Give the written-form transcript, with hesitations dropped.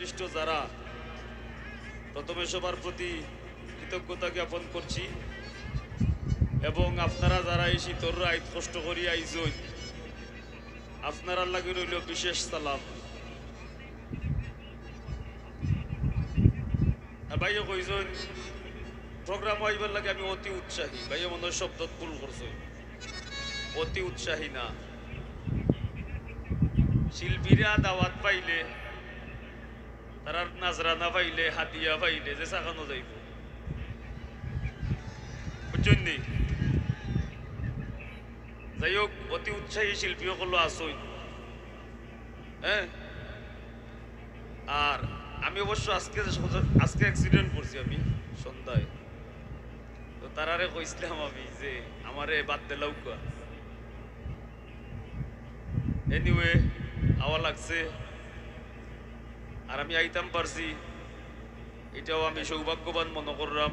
বিশিষ্ট যারা, প্রথমে সবার প্রতি কৃতজ্ঞতা জ্ঞাপন করছি এবং আপনারা যারা এই শীতর রাত কষ্ট করি আইজই আপনারা লাগে রইল বিশেষ সালাম। ভাইও কইজন প্রোগ্রাম হইবার লাগে আমি অতি উৎসাহী, ভাইও মনে হয় শব্দ ভুল করছো, অতি উৎসাহী না। শিল্পীরা দাওয়াত পাইলে, তারা নাজরানা পাইলে, হাতিয়া পাইলে যে চাকানো যাইব, বুঝছেন নি? যাই হোক, অতি উৎসাহী শিল্পী সকল আসই। হ্যাঁ, আর আমি অবশ্য আজকে অ্যাক্সিডেন্ট করছি আমি সন্ধ্যায়, তো তারারে কইছিলাম আমি যে আমারে বাদ দিলাও কা। এনিওয়ে আওয়া লাগছে আর আমি আইতাম পারছি, এটাও আমি সৌভাগ্যবান মনে করলাম।